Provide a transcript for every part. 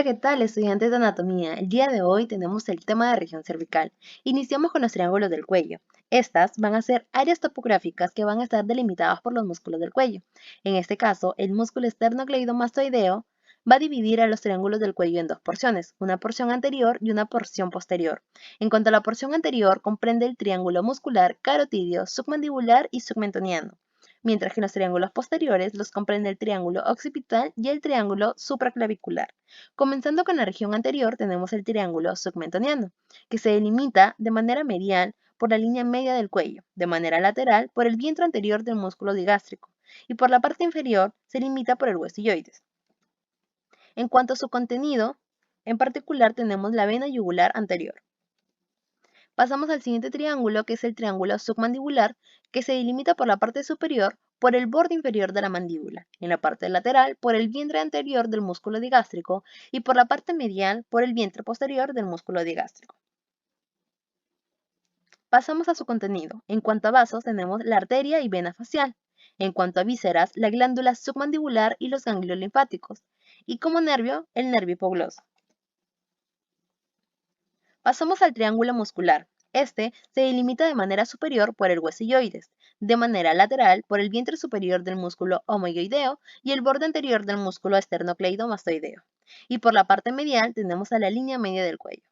Hola, ¿qué tal, estudiantes de anatomía? El día de hoy tenemos el tema de región cervical. Iniciamos con los triángulos del cuello. Estas van a ser áreas topográficas que van a estar delimitadas por los músculos del cuello. En este caso, el músculo esternocleidomastoideo va a dividir a los triángulos del cuello en dos porciones, una porción anterior y una porción posterior. En cuanto a la porción anterior, comprende el triángulo muscular carotidio, submandibular y submentoniano, mientras que en los triángulos posteriores los comprende el triángulo occipital y el triángulo supraclavicular. Comenzando con la región anterior, tenemos el triángulo submentoniano, que se delimita de manera medial por la línea media del cuello, de manera lateral por el vientre anterior del músculo digástrico, y por la parte inferior se limita por el huesilloides. En cuanto a su contenido, en particular tenemos la vena yugular anterior. Pasamos al siguiente triángulo, que es el triángulo submandibular, que se delimita por la parte superior por el borde inferior de la mandíbula, en la parte lateral por el vientre anterior del músculo digástrico y por la parte medial por el vientre posterior del músculo digástrico. Pasamos a su contenido. En cuanto a vasos, tenemos la arteria y vena facial. En cuanto a vísceras, la glándula submandibular y los ganglios linfáticos. Y como nervio, el nervio hipogloso. Pasamos al triángulo muscular. Este se delimita de manera superior por el huesilloides, de manera lateral por el vientre superior del músculo omoioideo y el borde anterior del músculo esternocleidomastoideo. Y por la parte medial tenemos a la línea media del cuello.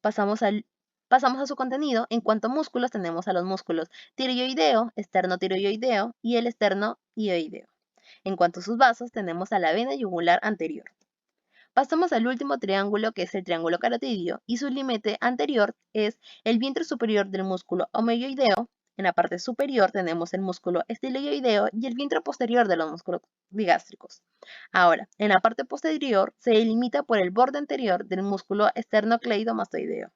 Pasamos a su contenido. En cuanto a músculos, tenemos a los músculos tiroideo, esternotiroideo y el esternoioideo. En cuanto a sus vasos, tenemos a la vena yugular anterior. Pasamos al último triángulo, que es el triángulo carotidio, y su límite anterior es el vientre superior del músculo omoioideo. En la parte superior tenemos el músculo estiloioideo y el vientre posterior de los músculos digástricos. Ahora, en la parte posterior se delimita por el borde anterior del músculo esternocleidomastoideo.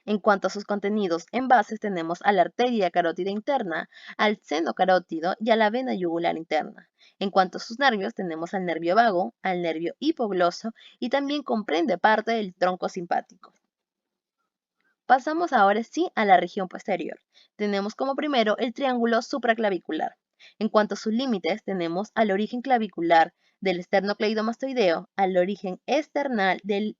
En cuanto a sus contenidos envases, tenemos a la arteria carótida interna, al seno carótido y a la vena yugular interna. En cuanto a sus nervios, tenemos al nervio vago, al nervio hipogloso y también comprende parte del tronco simpático. Pasamos ahora sí a la región posterior. Tenemos como primero el triángulo supraclavicular. En cuanto a sus límites, tenemos al origen clavicular del esternocleidomastoideo, al origen external del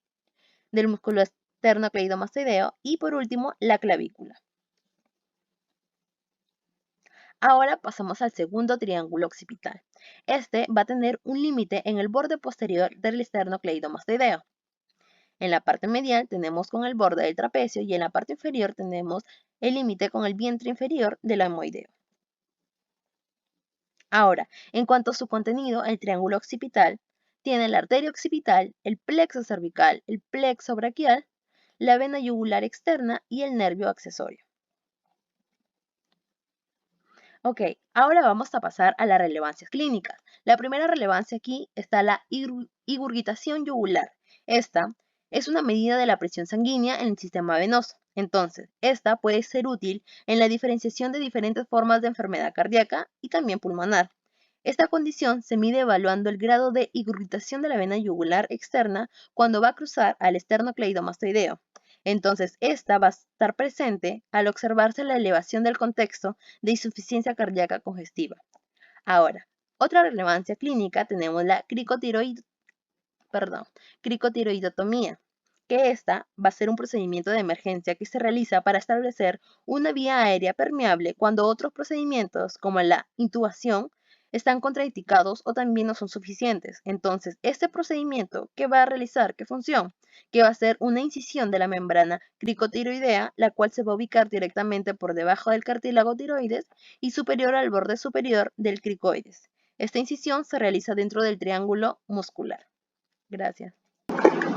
músculo esternocleidomastoideo y por último la clavícula. Ahora pasamos al segundo triángulo occipital. Este va a tener un límite en el borde posterior del esternocleidomastoideo. En la parte medial tenemos con el borde del trapecio y en la parte inferior tenemos el límite con el vientre inferior del omoideo. Ahora, en cuanto a su contenido, el triángulo occipital tiene la arteria occipital, el plexo cervical, el plexo braquial, la vena yugular externa y el nervio accesorio. Ok, ahora vamos a pasar a las relevancias clínicas. La primera relevancia aquí está la ingurgitación yugular. Esta es una medida de la presión sanguínea en el sistema venoso. Entonces, esta puede ser útil en la diferenciación de diferentes formas de enfermedad cardíaca y también pulmonar. Esta condición se mide evaluando el grado de ingurgitación de la vena yugular externa cuando va a cruzar al esternocleidomastoideo. Entonces, esta va a estar presente al observarse la elevación del contexto de insuficiencia cardíaca congestiva. Ahora, otra relevancia clínica tenemos la cricotiroidotomía, que esta va a ser un procedimiento de emergencia que se realiza para establecer una vía aérea permeable cuando otros procedimientos, como la intubación, están contraindicados o también no son suficientes. Entonces, este procedimiento, ¿qué va a realizar? ¿Qué función? Que va a ser una incisión de la membrana cricotiroidea, la cual se va a ubicar directamente por debajo del cartílago tiroides y superior al borde superior del cricoides. Esta incisión se realiza dentro del triángulo muscular. Gracias.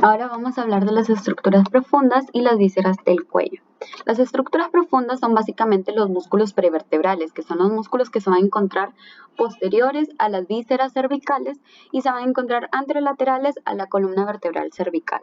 Ahora vamos a hablar de las estructuras profundas y las vísceras del cuello. Las estructuras profundas son básicamente los músculos prevertebrales, que son los músculos que se van a encontrar posteriores a las vísceras cervicales y se van a encontrar anterolaterales a la columna vertebral cervical.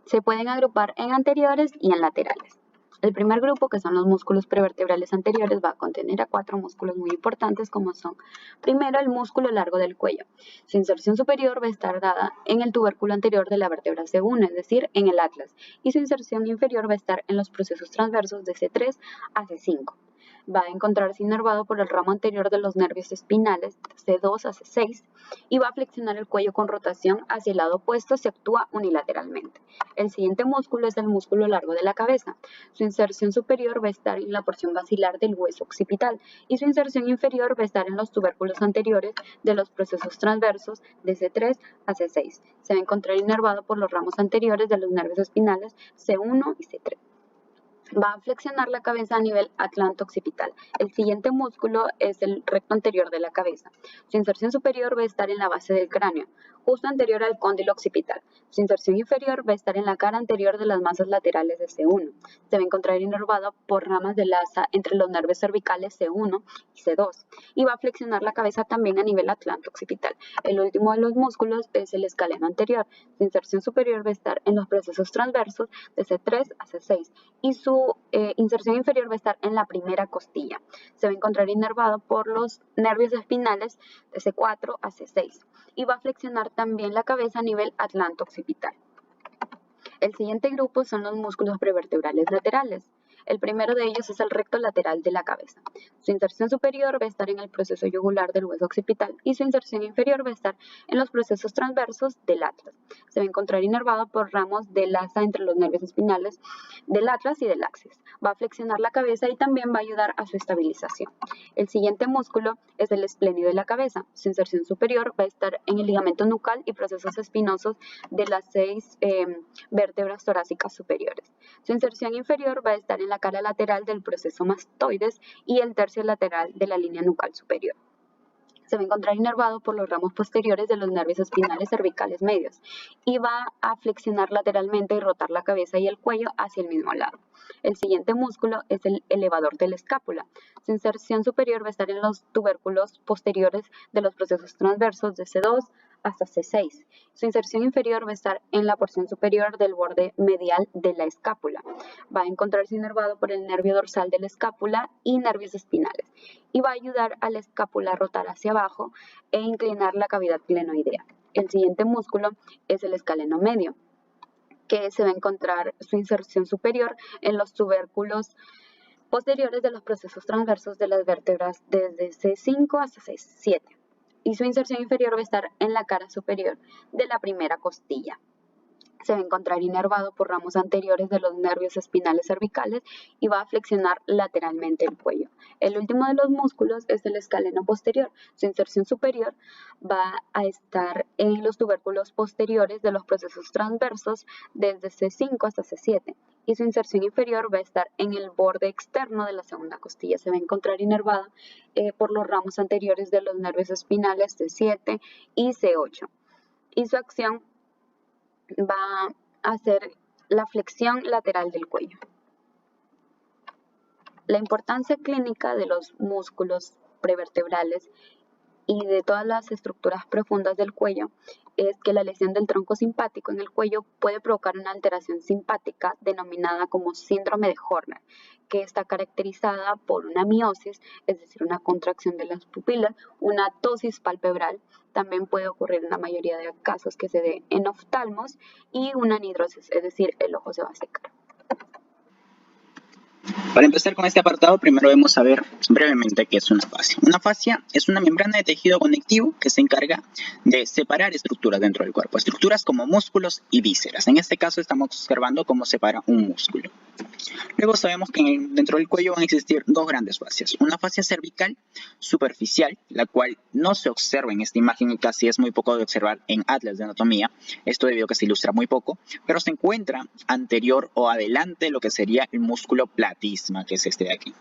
Se pueden agrupar en anteriores y en laterales. El primer grupo, que son los músculos prevertebrales anteriores, va a contener a 4 músculos muy importantes, como son, primero, el músculo largo del cuello. Su inserción superior va a estar dada en el tubérculo anterior de la vértebra C1, es decir, en el atlas, y su inserción inferior va a estar en los procesos transversos de C3 a C5. va a encontrarse inervado por el ramo anterior de los nervios espinales C2 a C6 y va a flexionar el cuello con rotación hacia el lado opuesto si actúa unilateralmente. El siguiente músculo es el músculo largo de la cabeza. Su inserción superior va a estar en la porción basilar del hueso occipital y su inserción inferior va a estar en los tubérculos anteriores de los procesos transversos de C3 a C6. Se va a encontrar inervado por los ramos anteriores de los nervios espinales C1 y C3. Va a flexionar la cabeza a nivel atlanto-occipital. El siguiente músculo es el recto anterior de la cabeza. Su inserción superior va a estar en la base del cráneo, justo anterior al cóndilo occipital. Su inserción inferior va a estar en la cara anterior de las masas laterales de C1. Se va a encontrar inervado por ramas de asa entre los nervios cervicales C1 y C2. Y va a flexionar la cabeza también a nivel atlanto-occipital. El último de los músculos es el escaleno anterior. Su inserción superior va a estar en los procesos transversos de C3 a C6. Y su inserción inferior va a estar en la primera costilla. Se va a encontrar inervado por los nervios espinales de C4 a C6 y va a flexionar también la cabeza a nivel atlanto-occipital. El siguiente grupo son los músculos prevertebrales laterales. El primero de ellos es el recto lateral de la cabeza. Su inserción superior va a estar en el proceso yugular del hueso occipital y su inserción inferior va a estar en los procesos transversos del atlas. Se va a encontrar inervado por ramos del asa entre los nervios espinales del atlas y del axis. Va a flexionar la cabeza y también va a ayudar a su estabilización. El siguiente músculo es el esplénido de la cabeza. Su inserción superior va a estar en el ligamento nucal y procesos espinosos de las 6 vértebras torácicas superiores. Su inserción inferior va a estar en la cara lateral del proceso mastoides y el tercio lateral de la línea nucal superior. Se va a encontrar inervado por los ramos posteriores de los nervios espinales cervicales medios y va a flexionar lateralmente y rotar la cabeza y el cuello hacia el mismo lado. El siguiente músculo es el elevador de la escápula. Su inserción superior va a estar en los tubérculos posteriores de los procesos transversos de C2 hasta C6. Su inserción inferior va a estar en la porción superior del borde medial de la escápula. Va a encontrarse inervado por el nervio dorsal de la escápula y nervios espinales y va a ayudar a la escápula a rotar hacia abajo e inclinar la cavidad glenoidea. El siguiente músculo es el escaleno medio, que se va a encontrar su inserción superior en los tubérculos posteriores de los procesos transversos de las vértebras desde C5 hasta C7. Y su inserción inferior va a estar en la cara superior de la primera costilla. Se va a encontrar inervado por ramos anteriores de los nervios espinales cervicales y va a flexionar lateralmente el cuello. El último de los músculos es el escaleno posterior. Su inserción superior va a estar en los tubérculos posteriores de los procesos transversos desde C5 hasta C7 y su inserción inferior va a estar en el borde externo de la segunda costilla. Se va a encontrar inervado por los ramos anteriores de los nervios espinales C7 y C8 y su acción va a hacer la flexión lateral del cuello. La importancia clínica de los músculos prevertebrales y de todas las estructuras profundas del cuello es que la lesión del tronco simpático en el cuello puede provocar una alteración simpática denominada como síndrome de Horner, que está caracterizada por una miosis, es decir, una contracción de las pupilas, una ptosis palpebral, también puede ocurrir en la mayoría de casos que se dé en oftalmos, y una anidrosis, es decir, el ojo se va a secar. Para empezar con este apartado, primero debemos saber brevemente qué es una fascia. Una fascia es una membrana de tejido conectivo que se encarga de separar estructuras dentro del cuerpo, estructuras como músculos y vísceras. En este caso estamos observando cómo separa un músculo. Luego sabemos que dentro del cuello van a existir dos grandes fascias. Una fascia cervical superficial, la cual no se observa en esta imagen y casi es muy poco de observar en atlas de anatomía. Esto debido a que se ilustra muy poco, pero se encuentra anterior o adelante de lo que sería el músculo platisma, que es este de aquí.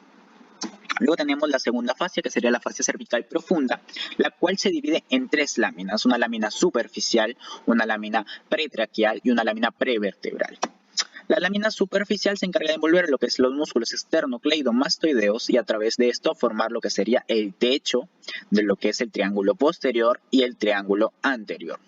Luego tenemos la segunda fascia, que sería la fascia cervical profunda, la cual se divide en tres láminas, una lámina superficial, una lámina pretraquial y una lámina prevertebral. La lámina superficial se encarga de envolver lo que es los músculos esternocleidomastoideos y a través de esto formar lo que sería el techo de lo que es el triángulo posterior y el triángulo anterior.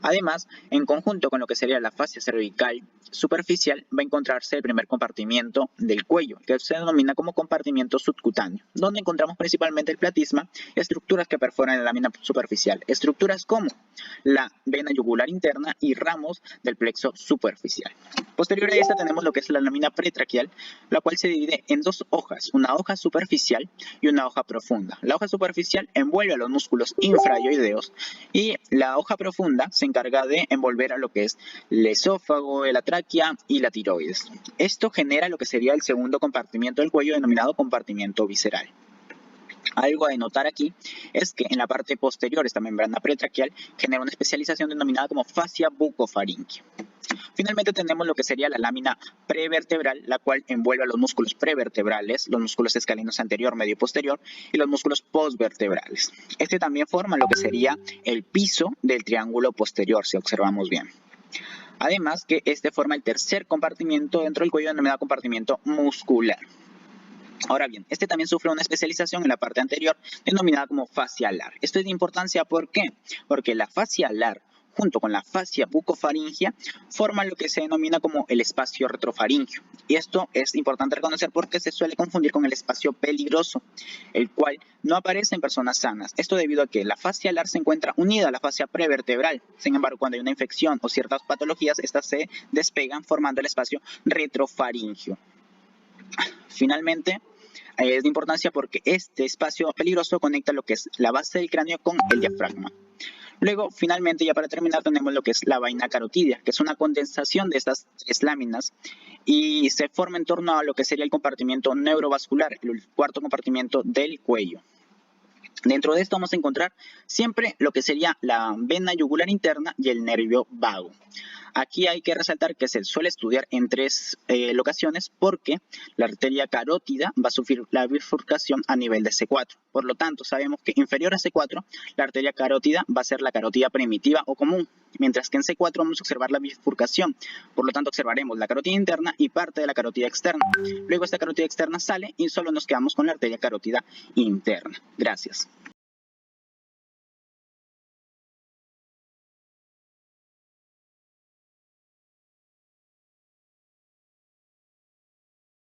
Además, en conjunto con lo que sería la fascia cervical superficial, va a encontrarse el primer compartimiento del cuello, que se denomina como compartimiento subcutáneo, donde encontramos principalmente el platisma, estructuras que perforan la lámina superficial, estructuras como la vena yugular interna y ramos del plexo superficial. Posterior a esta tenemos lo que es la lámina pretraquial, la cual se divide en dos hojas, una hoja superficial y una hoja profunda. La hoja superficial envuelve a los músculos infrayoideos y la hoja profunda se encarga de envolver a lo que es el esófago, la tráquea y la tiroides. Esto genera lo que sería el segundo compartimiento del cuello denominado compartimiento visceral. Algo a denotar aquí es que en la parte posterior, esta membrana pretraquial genera una especialización denominada como fascia bucofaríngea. Finalmente tenemos lo que sería la lámina prevertebral, la cual envuelve a los músculos prevertebrales, los músculos escalenos anterior, medio y posterior y los músculos postvertebrales. Este también forma lo que sería el piso del triángulo posterior, si observamos bien. Además que este forma el tercer compartimiento dentro del cuello denominado compartimiento muscular. Ahora bien, este también sufre una especialización en la parte anterior denominada como fascia alar. Esto es de importancia, ¿por qué? Porque la fascia alar junto con la fascia bucofaríngea forman lo que se denomina como el espacio retrofaríngeo. Y esto es importante reconocer porque se suele confundir con el espacio peligroso, el cual no aparece en personas sanas. Esto debido a que la fascia alar se encuentra unida a la fascia prevertebral. Sin embargo, cuando hay una infección o ciertas patologías, estas se despegan formando el espacio retrofaríngeo. Finalmente, es de importancia porque este espacio peligroso conecta lo que es la base del cráneo con el diafragma. Luego, finalmente, ya para terminar, tenemos lo que es la vaina carotidia, que es una condensación de estas tres láminas y se forma en torno a lo que sería el compartimiento neurovascular, el cuarto compartimiento del cuello. Dentro de esto vamos a encontrar siempre lo que sería la vena yugular interna y el nervio vago. Aquí hay que resaltar que se suele estudiar en tres locaciones porque la arteria carótida va a sufrir la bifurcación a nivel de C4. Por lo tanto, sabemos que inferior a C4, la arteria carótida va a ser la carótida primitiva o común, mientras que en C4 vamos a observar la bifurcación. Por lo tanto, observaremos la carótida interna y parte de la carótida externa. Luego esta carótida externa sale y solo nos quedamos con la arteria carótida interna. Gracias.